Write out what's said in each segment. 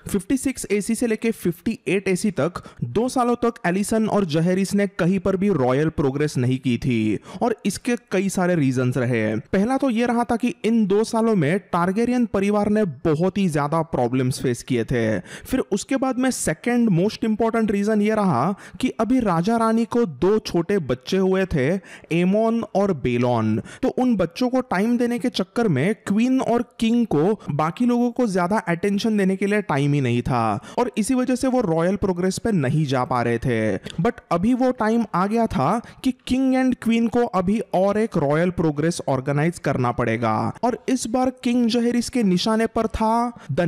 56 AC से लेके 58 AC तक 2 सालों तक एलिसन और जहेरिस ने कहीं पर भी रॉयल प्रोग्रेस नहीं की थी और इसके कई सारे रीजंस रहे। पहला तो ये रहा था कि इन 2 सालों में टारगेरियन परिवार ने बहुत ही ज्यादा प्रॉब्लम्स फेस किए थे। फिर उसके बाद में सेकंड मोस्ट इंपॉर्टेंट रीजन ये रहा कि अभी राजा रानी को 2 छोटे बच्चे हुए थे, एमोन और बेलोन। तो उन बच्चों को टाइम देने के चक्कर में क्वीन और किंग को बाकी लोगों को ज्यादा अटेंशन देने के लिए टाइम ही नहीं था और इसी वजह से वो रॉयल प्रोग्रेस पे नहीं जा पा रहे थे। बट अभी वो टाइम आ गया था कि किंग एंड क्वीन को अभी और एक रॉयल प्रोग्रेस ऑर्गेनाइज करना पड़ेगा और इस बार किंग जहेरिस के निशाने पर था द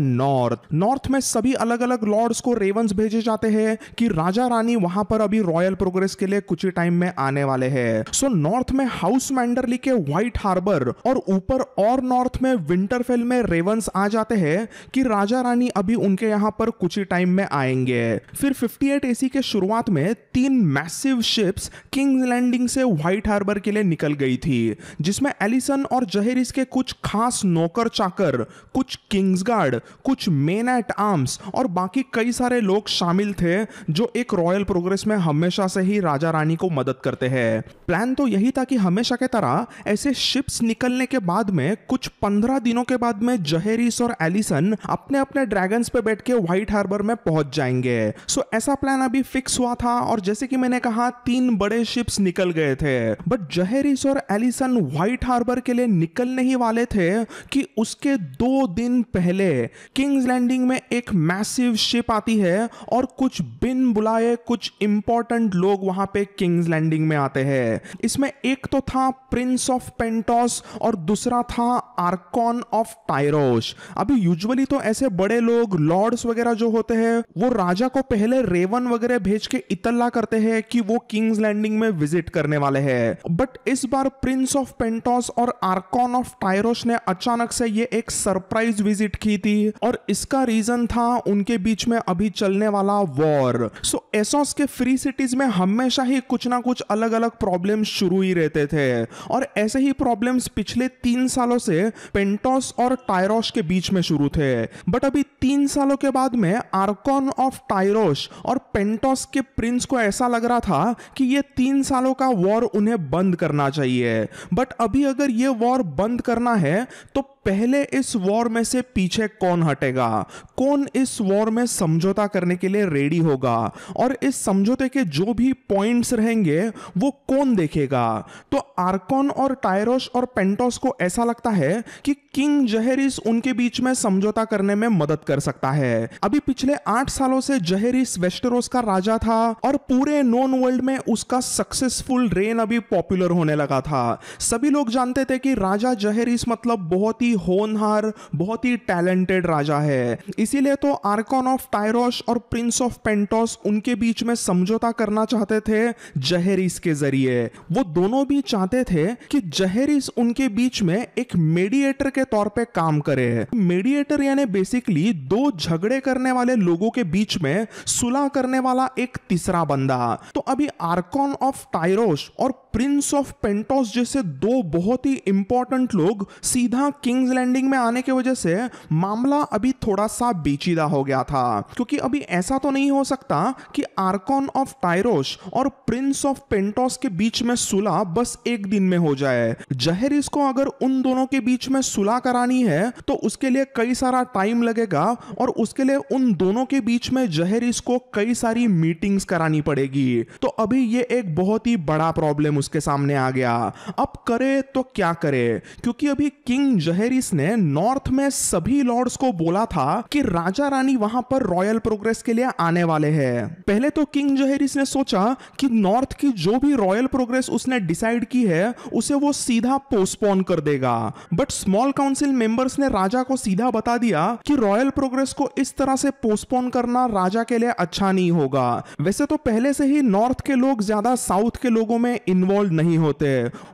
नॉर्थ में सभी अलग अलग लॉर्ड्स को रेवंस भेजे जाते हैं कि राजा रानी वहां पर अभी रॉयल प्रोग्रेस के लिए कुछ ही टाइम में आने वाले हैं। सो नॉर्थ में हाउस मैंडरली के व्हाइट हार्बर और ऊपर और नॉर्थ में विंटरफेल में रेवंस आ जाते हैं कि राजा रानी अभी उनके यहां पर कुछ ही टाइम में आएंगे। फिर 58 एसी के शुरुआत में 3 मैसिव शिप्स किंग्स लैंडिंग से व्हाइट हार्बर के लिए निकल गई थी, जिसमें एलिसन और जहेरिस के कुछ खास नौकर चाकर, कुछ किंग्स गार्ड, कुछ मेन एट आर्म्स और बाकी कई सारे लोग शामिल थे जो एक रॉयल प्रोग्रेस में हमेशा से ही राजा रानी को मदद करते हैं। प्लान तो यही था कि हमेशा के तरह ऐसे शिप्स निकलने के बाद में कुछ 15 दिनों के बाद में जहेरिस और एलिसन अपने अपने ड्रैगन्स पे बैठ के व्हाइट हार्बर में पहुंच जाएंगे। सो ऐसा प्लान अभी फिक्स हुआ था और जैसे कि मैंने कहा 3 बड़े शिप्स निकल गए थे। बट जहेरिस और एलिसन व्हाइट हार्बर के लिए निकलने ही वाले थे कि उसके 2 दिन पहले किंग्स लैंडिंग में एक मैसिव शिप आती है और कुछ बिन बुलाए कुछ इंपॉर्टेंट लोग वहां पे किंग्स लैंडिंग में आते हैं। इसमें एक तो था प्रिंस ऑफ पेंटोस और दूसरा था आर्कॉन ऑफ टायरोस। अभी यूजुअली तो ऐसे बड़े लोग लॉर्ड्स वगैरह जो होते हैं वो राजा को पहले रेवन वगैरह भेज के इतला करते हैं कि वो किंग्स लैंडिंग में विजिट करने वाले हैं। बट इस बार प्रिंस ऑफ पेंटोस और आर्कॉन ऑफ टायरोस ने अचानक से ये एक सरप्राइज विजिट की थी और इसका रीजन था उनके बीच में अभी चलने वाला वॉर। सो एसोस के फ्री सिटीज में हमेशा ही कुछ ना कुछ अलग अलग प्रॉब्लम्स शुरू ही रहते थे और ऐसे ही प्रॉब्लम्स पिछले 3 सालों से पेंटोस और टायरोस के बीच में शुरू थे। बट अभी 3 सालों के बाद में आर्कॉन ऑफ टायरोस और पेंटोस के प्रिंस को ऐसा लग रहा था कि ये 3 सालों का वॉर उन्हें बंद करना चाहिए। बट अभी अगर ये वॉर बंद करना है तो पहले इस वॉर में से पीछे कौन हटेगा, कौन इस वॉर में समझौता करने के लिए रेडी होगा और इस समझौते के जो भी पॉइंट्स रहेंगे वो कौन देखेगा। तो आर्कॉन और टायरोस और पेंटोस को ऐसा लगता है कि किंग जहेरिस उनके बीच में समझौता करने में मदद कर सकता है। अभी पिछले 8 सालों से जहेरिस वेस्टेरोस का राजा था और पूरे नोन वर्ल्ड में उसका सक्सेसफुल रेन अभी पॉपुलर होने लगा था। सभी लोग जानते थे कि राजा जहेरिस मतलब बहुत ही होनहार, बहुत ही टैलेंटेड राजा है। इसीलिए तो आर्कॉन ऑफ टायरोस और प्रिंस ऑफ पेंटोस उनके बीच में समझौता करना चाहते थे जहेरिस के जरिए। वो दोनों भी चाहते थे कि जहेरिस उनके बीच में एक मेडिएटर के तौर पे काम करे। मेडिएटर यानी बेसिकली 2 झगड़े करने वाले लोगों के बीच में सुलह करने वाला एक तीसरा बंदा। तो अभी आर्कॉन ऑफ टायरोस और प्रिंस ऑफ पेंटोस जैसे 2 बहुत ही इंपॉर्टेंट लोग सीधा किंग्स लैंडिंग में आने की वजह से मामला अभी थोड़ा सा पेचीदा हो गया था, क्योंकि अभी ऐसा तो नहीं हो सकता कि आर्कॉन ऑफ टायरोस और प्रिंस ऑफ पेंटोस के बीच में सुलह बस एक दिन में हो जाए। जहेरिस को अगर उन दोनों के बीच में सुलह करानी है तो उसके लिए कई सारा टाइम लगेगा और उसके लिए उन दोनों के बीच में जहेरिस को कई सारी मीटिंग्स करानी पड़ेगी। तो अभी ये एक बहुत ही बड़ा प्रॉब्लम उसके सामने आ गया। अब करे तो क्या करे, क्योंकि अभी किंग जहेरिस ने नॉर्थ में सभी लॉर्ड्स को बोला था कि राजा रानी वहां पर रॉयल प्रोग्रेस के लिए आने वाले हैं। पहले तो किंग जहेरिस ने सोचा कि नॉर्थ की जो भी रॉयल प्रोग्रेस उसने डिसाइड की है उसे वो सीधा पोस्टपोन कर देगा। बट स्मॉल काउंसिल मेंबर्स ने राजा को सीधा बता दिया कि रॉयल प्रोग्रेस को इस तरह से पोस्टपोन करना राजा के लिए अच्छा नहीं होगा। वैसे तो पहले से ही नॉर्थ के लोग ज्यादा साउथ के लोगों में इन्वॉल्व नहीं होते,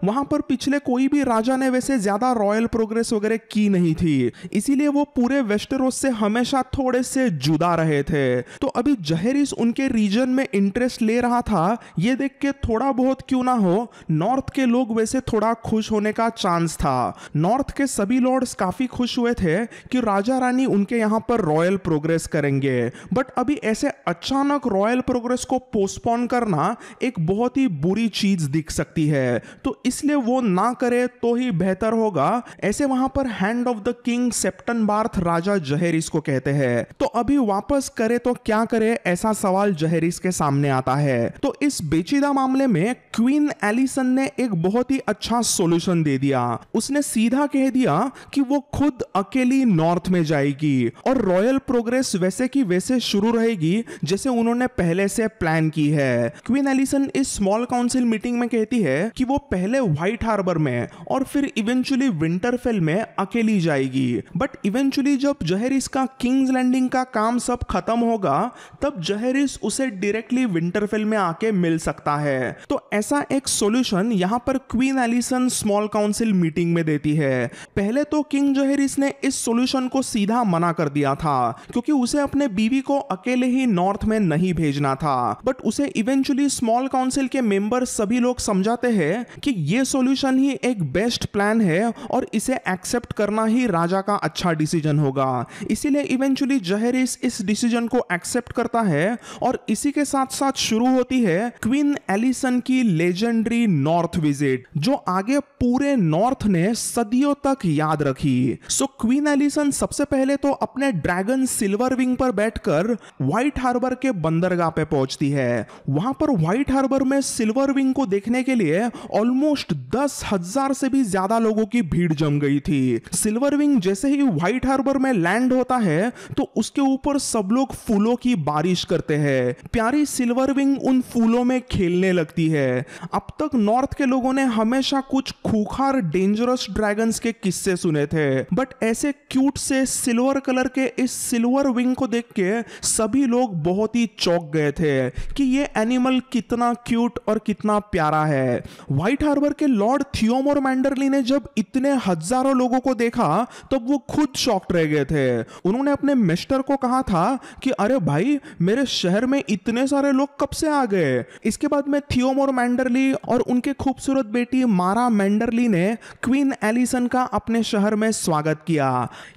वहां पर पिछले कोई भी राजा ने वैसे ज्यादा रॉयल प्रोग्रेस वगैरह की नहीं थी, इसीलिए वो पूरे वेस्टेरोस से हमेशा थोड़े से जुदा रहे थे। तो अभी जहेरिस उनके रीजन में इंटरेस्ट ले रहा था, ये देख के थोड़ा बहुत क्यों ना हो नॉर्थ के लोग वैसे थोड़ा खुश होने का चांस था। नॉर्थ के सभी लॉर्ड्स काफी खुश हुए थे कि राजा रानी उनके यहां पर रॉयल प्रोग्रेस करेंगे। बट अभी ऐसे अचानक रॉयल प्रोग्रेस को पोस्टपोन करना एक बहुत ही बुरी चीज दिख सकती है, तो इसलिए वो ना करे तो ही बेहतर होगा, ऐसे वहां पर hand of the king septon Barth राजा जहेरिस को कहते हैं। तो अभी वापस करे तो क्या करे, ऐसा सवाल जहेरिस के सामने आता है। तो इस पेचीदा मामले में क्वीन एलिसन ने एक बहुत ही अच्छा सॉल्यूशन दे दिया। उसने सीधा कह दिया कि वो खुद अकेली नॉर्थ में जाएगी और रॉयल प्रोग्रेस वैसे की वैसे शुरू रहेगी जैसे उन्होंने पहले से प्लान की है। क्वीन एलिसन इस स्मॉल काउंसिल मीटिंग में कहती है कि वो पहले व्हाइट हार्बर में और फिर इवेंचुअली विंटरफेल में अकेली जाएगी। बट इवेंचुअली जब जहेरिस का किंग्स लैंडिंग का काम सब खत्म होगा तब जहेरिस उसे डायरेक्टली विंटरफेल में आके मिल सकता है। तो ऐसा एक सॉल्यूशन यहां पर Queen Alysanne small council meeting में देती है। पहले तो किंग जहेरिस ने इस सॉल्यूशन को सीधा मना कर दिया था क्योंकि उसे अपने बीवी को अकेले ही नॉर्थ में नहीं भेजना था। बट उसे इवेंचुअली स्मॉल काउंसिल के मेंबर सभी लोग समझाते हैं कि यह सॉल्यूशन ही एक बेस्ट प्लान है और इसे एक्सेप्ट करना ही राजा का अच्छा डिसीजन होगा। इसीलिए इवेंचुअली जहेरिस इस डिसीजन को एक्सेप्ट करता है और इसी के साथ साथ शुरू होती है क्वीन एलिसन की लेजेंडरी नॉर्थ विजिट, जो आगे पूरे नॉर्थ ने सदियों तक याद रखी। सो क्वीन एलिसन सबसे पहले तो अपने ड्रैगन सिल्वर विंग पर बैठकर व्हाइट हार्बर के बंदरगाह पे पहुंचती है। वहां पर व्हाइट हार्बर में सिल्वर विंग को देखने के लिए ऑलमोस्ट 10,000 से भी ज्यादा लोगों की भीड़ जम गई थी। सिल्वर विंग जैसे ही व्हाइट हार्बर में लैंड होता है तो उसके ऊपर सब लोग फूलों की बारिश करते हैं। प्यारी सिल्वर विंग उन फूलों में खेलने लगती है। अब तक नॉर्थ के लोगों ने हमेशा कुछ खूंखार डेंजरस ड्रैगन्स के किस्से सुने थे, बट ऐसे क्यूट से सिल्वर कलर के इस सिल्वर विंग को देख के सभी लोग बहुत ही चौंक गए थे कि ये एनिमल कितना क्यूट और कितना प्यारा है। व्हाइट हार्बर के लॉर्ड थियोमोर मैंडरली ने जब इतने हजारों लोगों को देखा तब वो खुद शॉक्ड रह गए थे। उन्होंने अपने मिस्टर को कहा था कि अरे भाई, मेरे शहर में इतने सारे लोग कब से आ गए। इसके बाद में थियोमोर मैंडरली और उनके खूबसूरत बेटी मारा मैंडरली ने क्वीन एलिसन का अपने शहर में स्वागत किया।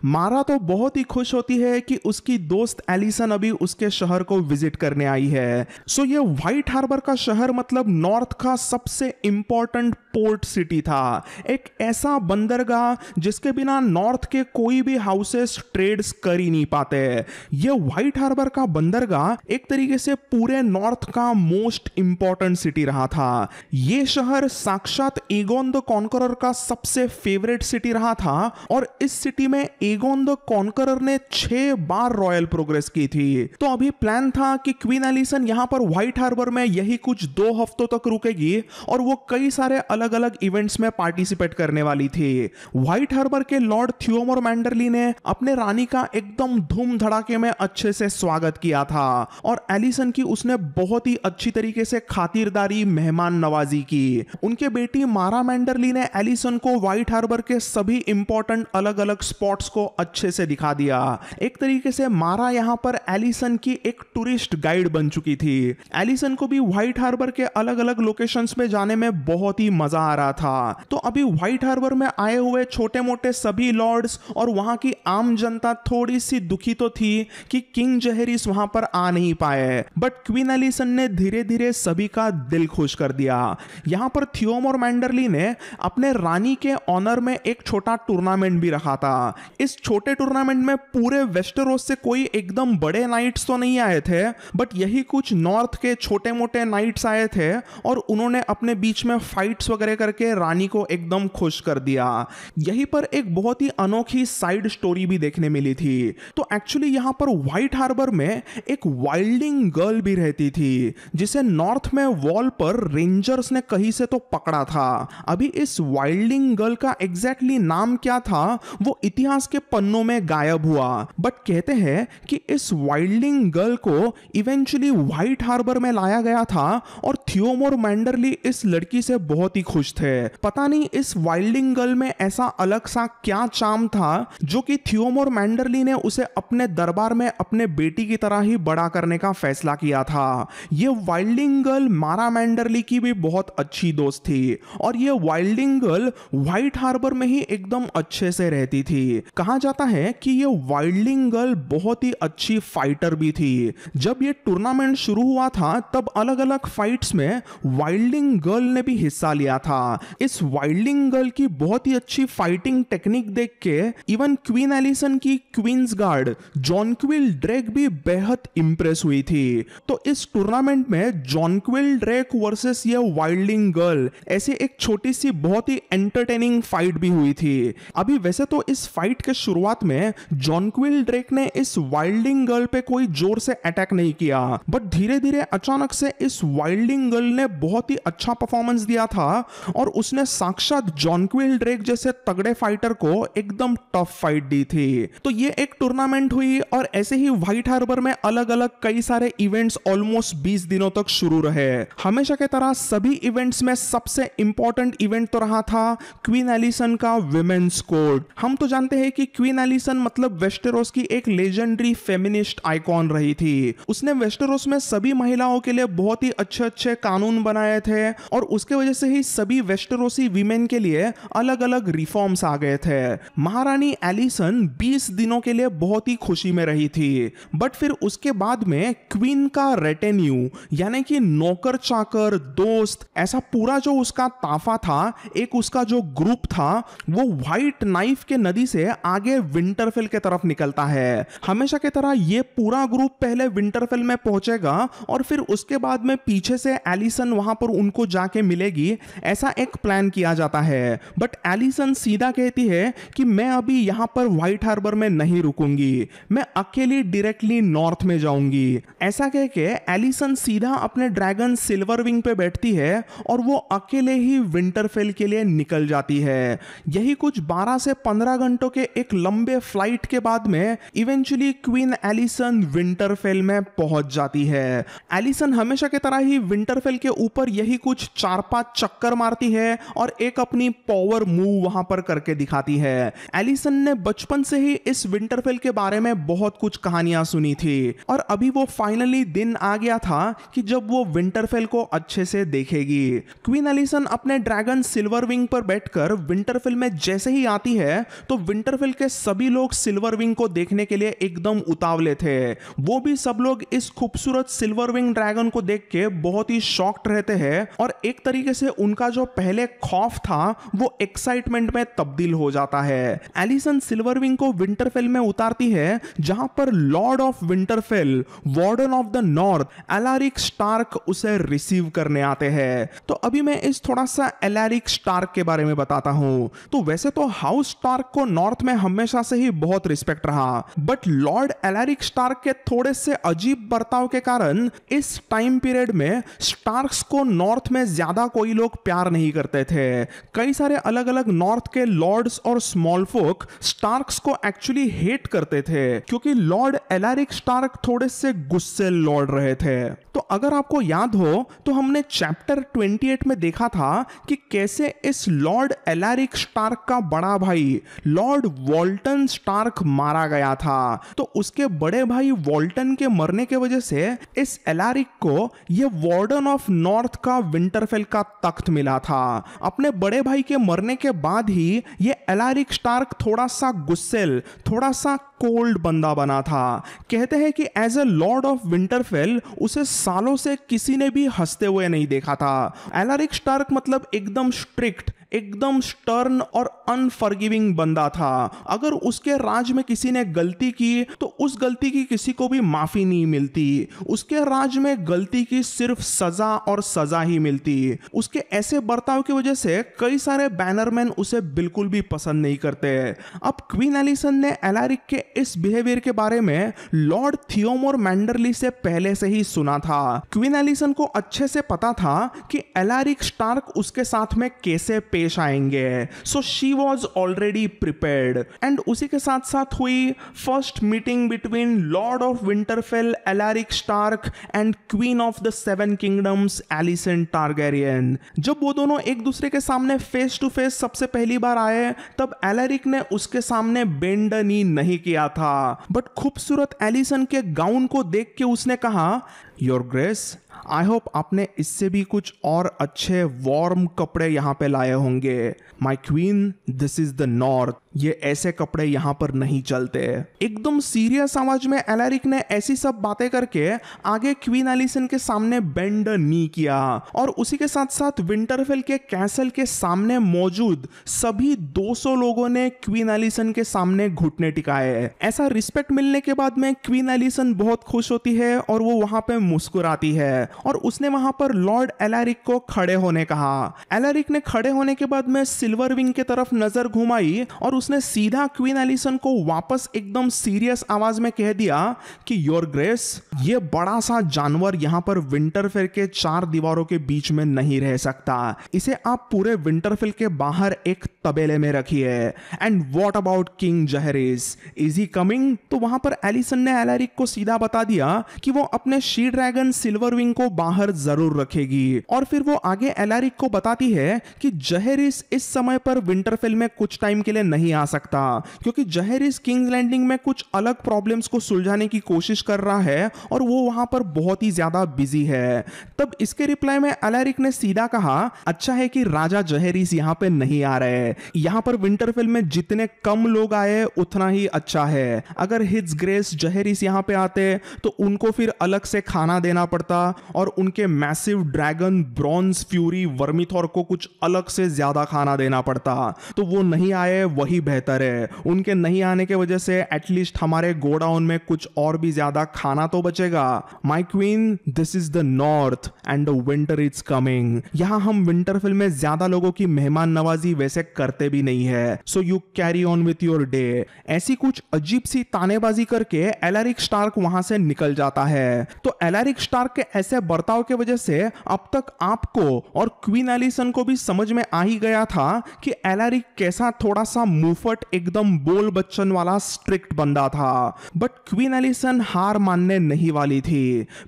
मारा तो बहुत ही खुश होती है कि उसकी दोस्त एलिसन अभी उसके शहर को विजिट करने आई है। सो ये व्हाइट हार्बर का शहर मतलब नॉर्थ का सबसे इंपॉर्टेंट पोर्ट सिटी था, एक ऐसा बंदरगाह जिसके बिना नॉर्थ के कोई भी हाउसेस ट्रेड्स कर ही नहीं पाते। ये व्हाइट हार्बर का बंदरगाह एक तरीके से पूरे नॉर्थ का मोस्ट इंपॉर्टेंट सिटी रहा था। ये शहर साक्षात एगोन द कॉन्करर का सबसे फेवरेट सिटी रहा था और इस सिटी में एगोन द कॉन्करर ने 6 बार रॉयल प्रोग्रेस की थी। तो अभी प्लान था कि क्वीन एलिसन यहां पर व्हाइट हार्बर में यही कुछ 2 हफ्तों तक रुकेगी और वो कई सारे अलग अलग इवेंट्स में पार्टिसिपेट करने वाली थी। व्हाइट हार्बर के लॉर्ड थियोमोर मैंडरली ने अपने रानी का एकदम धूम धड़ाके में अच्छे से स्वागत किया था और एलिसन की उसने बहुत ही अच्छी तरीके से खातिरदारी, मेहमान नवाजी की। उनके बेटी मारा मैंडरली ने एलिसन को व्हाइट हार्बर के सभी इंपॉर्टेंट अलग अलग स्पॉट्स को अच्छे से दिखा दिया। एक तरीके से मारा यहां पर एलिसन की एक टूरिस्ट गाइड बन चुकी थी। एलिसन को भी व्हाइट हार्बर के अलग अलग लोकेशंस में जाने में बहुत ही मजा आ रहा था। तो अभी व्हाइट हार्बर में आए हुए छोटे मोटे सभी लॉर्ड्स और वहां की आम जनता थोड़ी सी दुखी तो थी कि किंग जहेरिस वहां पर आ नहीं पाए, बट क्वीन एलिसन ने धीरे धीरे सभी का दिल खुश कर दिया। यहां पर थियोमोर मैंडरली ने अपने रानी के ऑनर में एक छोटा टूर्नामेंट भी रखा था। इस छोटे टूर्नामेंट में पूरे वेस्टरोस से कोई एकदम बड़े नाइट्स तो नहीं आए थे, बट यही कुछ नॉर्थ के छोटे मोटे नाइट्स आए थे और उन्होंने अपने बीच में फाइट्स वगैरह करके रानी को एकदम खुश कर दिया। यहीं पर एक बहुत ही अनोखी साइड स्टोरी भी देखने मिली थी। तो एक्चुअली यहां पर व्हाइट हार्बर में एक वाइल्डिंग गर्ल भी रहती थी जिसे नॉर्थ में वॉल पर रेंजर्स ने कहीं से तो पकड़ा था। अभी इस वाइल्डिंग गर्ल का एग्जैक्टली नाम क्या था वो इतिहास के पन्नों में गायब हुआ, बट कहते हैं कि इस वाइल्डिंग गर्ल को इवेंचुअली व्हाइट हार्बर में लाया गया था और थियोमोर मैंडरली इस लड़की से बहुत ही खुश थे। पता नहीं इस वाइल्डिंग गर्ल में ऐसा अलग सा क्या चार्म था जो कि थियोमोर मैंडरली ने उसे अपने दरबार में अपने बेटी की तरह ही बड़ा करने का फैसला किया था। ये वाइल्डिंग गर्ल मारा मैंडरली की भी बहुत अच्छी दोस्त थी और ये वाइल्डिंग गर्ल व्हाइट हार्बर में ही एकदम अच्छे से रहती थी। कहा जाता है कि ये वाइल्डिंग वाइल्डिंग गर्ल बहुत ही अच्छी फाइटर भी थी। जब ये टूर्नामेंट शुरू हुआ था तब अलग अलग फाइट्स में वाइल्डिंग गर्ल ने भी हिस्सा लिया था। इस वाइल्डिंग गर्ल की बहुत ही अच्छी फाइटिंग टेक्निक देख के इवन क्वीन एलिसन की क्वींस गार्ड जॉनक्विल ड्रेक भी बेहद इंप्रेस हुई थी। तो इस टूर्नामेंट में जॉनक्विल ड्रेक वर्सेस ये वाइल्डिंग गर्ल ऐसे एक छोटी सी बहुत ही एंटरटेनिंग फाइट भी हुई थी। अभी वैसे तो इस फाइट के शुरुआत में जॉनक्विल ड्रेक ने इस वाइल्डिंग गर्ल पे कोई जोर से अटैक नहीं किया, बट धीरे धीरे अचानक से इस वाइल्डिंग गर्ल ने बहुत ही अच्छा परफॉर्मेंस दिया था और उसने साक्षात जॉनक्विल ड्रेक जैसे तगड़े फाइटर को एकदम टफ फाइट दी थी। तो ये एक टूर्नामेंट हुई और ऐसे ही व्हाइट हार्बर में अलग अलग कई सारे इवेंट्स ऑलमोस्ट 20 दिनों तक शुरू रहे। हमेशा की तरह सभी इवेंट्स में सबसे इंपॉर्टेंट इवेंट तो रहा था क्वीन एलिसन का विमेन्स कोड। हम तो जानते हैं कि क्वीन एलिसन मतलब वेस्टेरोस की एक लेजेंडरी फेमिनिस्ट आइकॉन रही थी। उसने वेस्टेरोस में सभी महिलाओं के लिए बहुत ही अच्छे अच्छे कानून बनाए थे और उसके वजह से ही सभी वेस्टेरोसी वीमेन के लिए अलग अलग रिफॉर्म्स आ गए थे। महारानी एलिसन 20 दिनों के लिए बहुत ही खुशी में रही थी, बट फिर उसके बाद में क्वीन का रेटेन्यू यानी कि नौकर चाकर दोस्त ऐसा पूरा जो उसका ताफा था, एक उसका जो ग्रुप था, वो व्हाइट नाइफ के नदी से आगे विंटरफेल के तरफ निकलता है। हमेशा की तरह ये पूरा ग्रुप पहले विंटरफेल में पहुंचेगा और फिर उसके बाद में पीछे से एलिसन वहां पर उनको जाके मिलेगी, ऐसा एक प्लान किया जाता है। बट एलिसन सीधा कहती है कि मैं अभी यहां पर व्हाइट हार्बर में नहीं रुकूंगी, मैं अकेली डायरेक्टली नॉर्थ में जाऊंगी। ऐसा कह के एलिसन सीधा अपने ड्रैगन सिल्वर विंग पे बैठती है और वो अकेले ही विंटरफेल के लिए निकल जाती है। यही कुछ 12 से 15 घंटों के एक लंबे फ्लाइट के बाद में इवेंचुअली क्वीन एलिसन विंटरफेल में पहुंच जाती है। एलिसन हमेशा की तरह ही विंटरफेल के ऊपर यही कुछ 4-5 चक्कर मारती है और एक अपनी पावर मूव वहां पर करके दिखाती है। एलिसन ने बचपन से ही इस विंटरफेल के बारे में बहुत कुछ कहानियां सुनी थी और अभी वो फाइनली दिन आ गया था कि जब वो विंटरफेल को अच्छे से देखेगी। क्वीन एलिसन अपने ड्रैगन सिल्वर विंग पर बैठकर विंटरफेल में जैसे ही आती है तो विंटरफेल के सभी लोग सिल्वर विंग को देखने के लिए एकदम उतावले थे। वो भी सब लोग इस खूबसूरत सिल्वर विंग ड्रैगन को देख के बहुत ही शॉक्ड रहते हैं और एक तरीके से उनका जो पहले खौफ था वो एक्साइटमेंट में तब्दील हो जाता है। एलिसन सिल्वर विंग को विंटरफेल में उतारती है जहां पर lord of Winterfell, warden of the north Alaric Stark उसे रिसीव करने आते हैं। तो अभी मैं इस थोड़ा सा एलारिक स्टार्क के बारे में बताता हूं। तो वैसे तो हाउस स्टार्क को नॉर्थ में हमेशा से ही बहुत रिस्पेक्ट रहा, बट लॉर्ड एलारिक स्टार्क के थोड़े से अजीब बर्ताव के कारण इस टाइम पीरियड में स्टार्क्स को नॉर्थ में ज्यादा कोई लोग प्यार नहीं करते थे। कई सारे अलग अलग नॉर्थ के लॉर्ड्स और स्मॉल फोक स्टार्क्स को एक्चुअली हेट करते थे क्योंकि लॉर्ड एलारिक स्टार्क थोड़े से गुस्से लॉर्ड रहे थे। तो अगर आपको याद हो तो हमने चैप्टर 28 में देखा था कि कैसे इस लॉर्ड एलारिक स्टार्क का बड़ा भाई लॉर्ड वॉल्टन स्टार्क मारा गया था। तो उसके बड़े भाई वॉल्टन के मरने के वजह से इस एलारिक को ये वार्डन ऑफ नॉर्थ का विंटरफेल का तख्त मिला था। अपने बड़े भाई के मरने के बाद ही ये एलारिक स्टार्क थोड़ा सा गुस्सेल, थोड़ा सा कोल्ड बंदा बना था। कहते हैं कि as a lord of Winterfell उसे सालों से किसी ने भी हंसते हुए नहीं देखा था। एलारिक स्टार्क मतलब एकदम स्ट्रिक्ट, एकदम स्टर्न और अनफॉरगिविंग बंदा था। अगर उसके राज में किसी ने गलती की तो उस गलती की किसी को भी माफी नहीं मिलती। उसके राज में गलती की सिर्फ सजा और सजा ही मिलती। उसके ऐसे बर्ताव की वजह से कई सारे बैनरमैन उसे बिल्कुल भी पसंद नहीं करते। अब क्वीन एलिसन ने एलारिक के इस बिहेवियर के बारे में लॉर्ड थियोमोर मैंडरली से पहले से ही सुना था। क्वीन एलिसन को अच्छे से पता था कि एलारिक स्टार्क उसके साथ में कैसे पेश आएंगे। So she was already prepared and उसी के साथ साथ हुई first meeting between lord of Winterfell Alaric Stark and queen of the 7 kingdoms Alysanne Targaryen. जब वो दोनों एक दूसरे के सामने फेस टू फेस सबसे पहली बार आए तब एलारिक ने उसके सामने बेंड नी नहीं किया था, बट खूबसूरत एलिसन के गाउन को देख के उसने कहा, योर ग्रेस आई होप आपने इससे भी कुछ और अच्छे वार्म कपड़े यहाँ पे लाए होंगे। My queen, this is the north. ये ऐसे कपड़े यहाँ पर नहीं चलते। एकदम सीरियस आवाज में एलैरिक ने ऐसी सब बातें करके आगे क्वीन एलिसन के सामने बेंड नी किया और उसी के साथ साथ विंटरफेल के कैसल के सामने मौजूद सभी 200 लोगों ने क्वीन एलिसन के सामने घुटने टिकाए। ऐसा रिस्पेक्ट मिलने के बाद में क्वीन एलिसन बहुत खुश होती है और वो वहां पे मुस्कुराती है और उसने वहां पर लॉर्ड एलैरिक को खड़े होने कहा। एलैरिक ने खड़े होने के बाद में सिल्वर विंग की तरफ नजर घुमाई और उसने सीधा क्वीन एलिसन को वापस एकदम सीरियस आवाज में कह दिया कि योर ग्रेस, ये बड़ा सा जानवर यहां पर विंटरफेल के 4 दीवारों के बीच में नहीं रह सकता। इसे आप पूरे विंटरफेल के बाहर एक तबेले में रखिए। And what about king जहरिस, is he coming? तो वहां पर एलिसन ने एलैरिक को सीधा बता दिया कि वो अपने शी ड्रैगन सिल्वर विंग को बाहर जरूर रखेगी और फिर वो आगे एलैरिक को बताती है कि जहरिस इस समय पर विंटरफेल में कुछ टाइम के लिए नहीं आ सकता क्योंकि जहरिस किंग्स लैंडिंग में कुछ अलग प्रॉब्लम्स को सुलझाने की कोशिश कर रहा है और वो वहां पर बहुत ही ज्यादा बिजी है। तब इसके रिप्लाई में एलैरिक ने सीधा कहा, अच्छा है कि राजा जहरिस यहाँ पे नहीं आ रहे। यहाँ पर विंटरफेल में जितने कम लोग आए उतना ही अच्छा है। अगर हिज ग्रेस जहरिस यहाँ पे आते तो उनको फिर अलग से खाना देना पड़ता और उनके मैसिव ड्रैगन ब्रॉन्ज फ्यूरी वर्मिथॉर को कुछ अलग से ज्यादा खाना देना पड़ता। तो वो नहीं आए वही बेहतर है। उनके नहीं आने के वजह से एटलीस्ट हमारे गोडाउन में कुछ और भी ज्यादा खाना तो बचेगा। My queen, this is the north and the winter is coming. यहाँ हम विंटरफेल में ज्यादा लोगों की मेहमान नवाजी वैसे करते भी नहीं है। So you carry on with your day. ऐसी कुछ अजीब सी तानेबाजी करके एलैरिक स्टार्क वहां से निकल जाता है। तो एलैरिक स्टार्क के ऐसे बर्ताव के वजह से अब तक आपको और क्वीन एलिसन को भी समझ में आ ही गया था कि एलैरिक कैसा थोड़ा सा मुंहफट एकदम बोल बच्चन वाला स्ट्रिक्ट बंदा था। बट क्वीन एलिसन हार मानने नहीं वाली थी।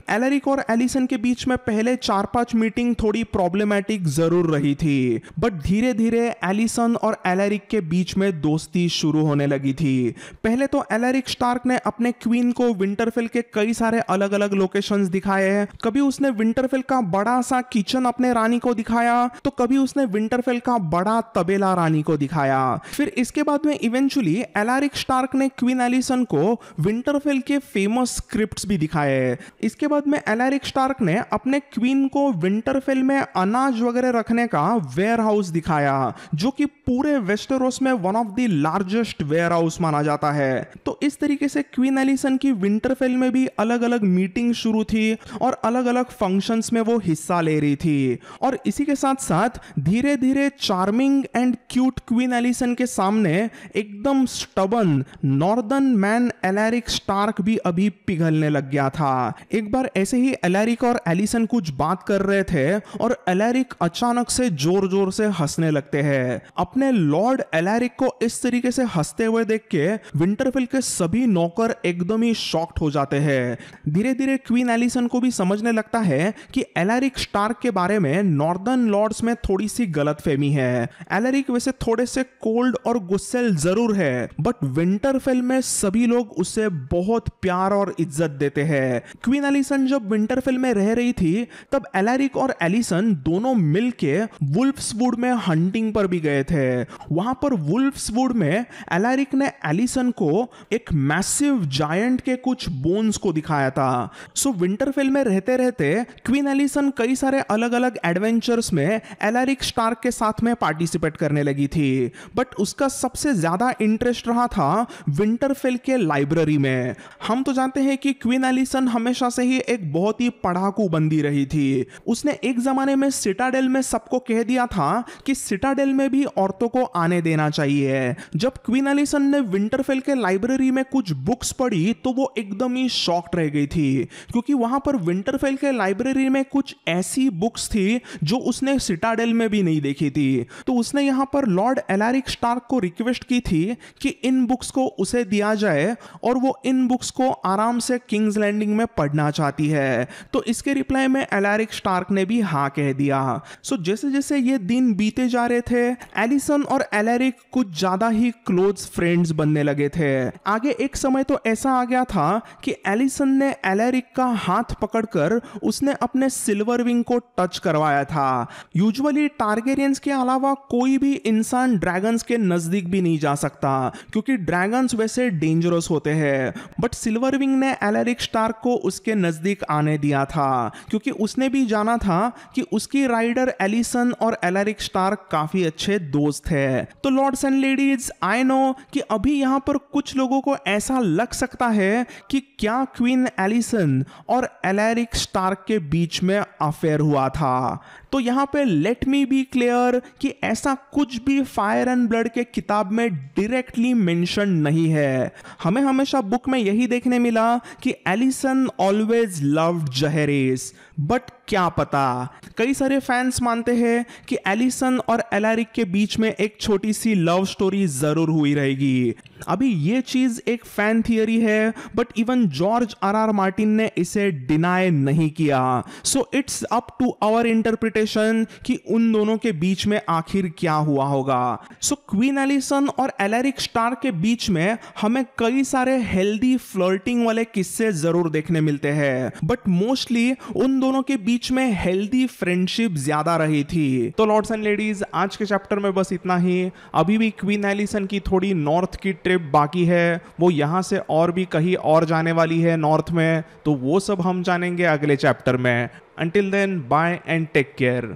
एलैरिक और एलिसन के बीच में पहले 4-5 मीटिंग थोड़ी प्रॉब्लमेटिक जरूर रही थी बट धीरे धीरे एलिसन और एलैरिक के बीच में दोस्ती शुरू होने लगी थी। पहले तो एलैरिक स्टार्क ने अपने क्वीन को विंटरफेल के कई सारे अलग अलग लोकेशंस दिखाए। कभी उसने विंटरफेल का बड़ा सा किचन अपने रानी को दिखाया तो कभी उसने विंटरफेल का बड़ा तबेला रानी को दिखाया। फिर इसके बाद में इवेंचुअली एलैरिक स्टार्क ने क्वीन एलिसन को विंटरफेल के फेमस स्क्रिप्ट्स भी दिखाए। इसके बाद में एलैरिक स्टार्क ने अपने क्वीन को विंटरफेल में अनाज वगैरह रखने का वेयर हाउस दिखाया जो कि पूरे वेस्टरोस में one of the largest warehouse माना जाता है। तो इस तरीके से क्वीन एलिसन की विंटरफेल में भी अलग अलग मीटिंग शुरू थी और अलग अलग फंक्शंस में वो हिस्सा ले रही थी। और इसी के साथ साथ धीरे धीरे charming and cute Queen Alysanne के सामने एकदम stubborn northern man Alaric Stark भी अभी पिघलने लग गया था। एक बार ऐसे ही एलैरिक और एलिसन कुछ बात कर रहे थे और एलैरिक अचानक से जोर जोर से हंसने लगते हैं। अपने लॉर्ड एलैरिक को इस तरीके से हंसते हुए देख के विंटरफेल के सभी नौकर एकदम ही शॉक्ड हो जाते हैं। धीरे धीरे क्वीन एलिसन को भी समझने लगता है कि एलैरिक स्टार्क के बारे में नॉर्दर्न लॉर्ड्स में थोड़ी सी गलतफहमी है। एलैरिक वैसे थोड़े से कोल्ड और गुस्सेल जरूर है बट विंटरफेल में सभी लोग उसे बहुत प्यार और इज्जत देते हैं। क्वीन एलिसन जब विंटरफेल में रह रही थी तब एलैरिक और एलिसन दोनों मिलके वुल्फ्सवुड में हंटिंग पर भी गए थे। वहां पर वुल्फ्सवुड में एलैरिक ने एलिसन को एक मैसिव जायंट के कुछ बोन्स को दिखाया था। सो विंटरफेल में रहते रहते क्वीन एलिसन कई सारे अलग अलग एडवेंचर्स में एलैरिक स्टार्क के साथ में पार्टिसिपेट करने लगी थी बट उसका सबसे ज्यादा इंटरेस्ट रहा था विंटरफेल के लाइब्रेरी में। हम तो जानते हैं कि क्वीन एलिसन हमेशा से ही एक बहुत ही पढ़ाकू बंदी रही थी। उसने एक जमाने में सिटाडेल में सबको कह दिया था कि सिटाडेल में भी औरतों को आने देना चाहिए। जब क्वीन एलिसन ने विंटरफेल के लाइब्रेरी में कुछ बुक्स पढ़ी तो वो एकदम ही शॉक्ड रह गई थी क्योंकि वहां पर विंटरफेल के लाइब्रेरी में कुछ ऐसी बुक्स थी जो उसने सिटाडेल में भी नहीं देखी थी। तो उसने यहां पर लॉर्ड एलैरिक स्टार्क को रिक्वेस्ट की थी कि इन बुक्स को उसे दिया जाए और वो इन बुक्स को आराम से किंग्स लैंडिंग में पढ़ना चाहती है। तो इसके रिप्लाई में एलैरिक स्टार्क ने भी हाँ कह दिया। सो जैसे जैसे ये दिन बीते जा रहे थे एलिसन और एलैरिक कुछ ज्यादा ही क्लोज फ्रेंड्स बनने लगे थे। आगे एक समय तो ऐसा आ गया था कि एलिसन ने एलैरिक का हाथ पकड़कर उसने अपने सिल्वर विंग को टच करवाया था। यूजुअली टारगेरियंस के अलावा कोई भी इंसान ड्रैगन्स के नजदीक भी नहीं जा सकता क्योंकि ड्रैगन्स वैसे डेंजरस होते हैं, बट सिल्वर विंग ने एलेरिक स्टार्क को उसके नजदीक आने दिया था क्योंकि उसने भी जाना था कि उसकी राइडर एलिसन और एलेरिक स्टार्क काफी अच्छे दोस्त है। तो lords and ladies, I know कि अभी यहां पर कुछ लोगों को ऐसा लग सकता है कि क्या क्वीन एलिसन और एलेरिक स्टार्क के बीच में अफेयर हुआ था। तो यहां पे लेट मी बी क्लियर कि ऐसा कुछ भी फायर एंड ब्लड के किताब में डायरेक्टली मेंशन नहीं है। हमें हमेशा बुक में यही देखने मिला कि एलिसन ऑलवेज लव्ड जहेरिस, बट क्या पता, कई सारे फैंस मानते हैं कि एलिसन और एलेरिक के बीच में एक छोटी सी लव स्टोरी जरूर हुई रहेगी। अभी ये चीज एक फैन थियरी है, but even George R Martin ने इसे डिनाई नहीं किया। So it's up to our interpretation कि उन दोनों के बीच में आखिर क्या हुआ होगा। सो क्वीन एलिसन और एलेरिक स्टार्क के बीच में हमें कई सारे हेल्दी फ्लर्टिंग वाले किस्से जरूर देखने मिलते हैं, बट मोस्टली उन दोनों के बीच में हेल्दी फ्रेंडशिप ज्यादा रही थी। तो लॉर्ड्स एंड लेडीज, आज के चैप्टर में बस इतना ही। अभी भी क्वीन एलिसन की थोड़ी नॉर्थ की ट्रिप बाकी है, वो यहां से और भी कहीं और जाने वाली है नॉर्थ में, तो वो सब हम जानेंगे अगले चैप्टर में। Until then, bye and take care.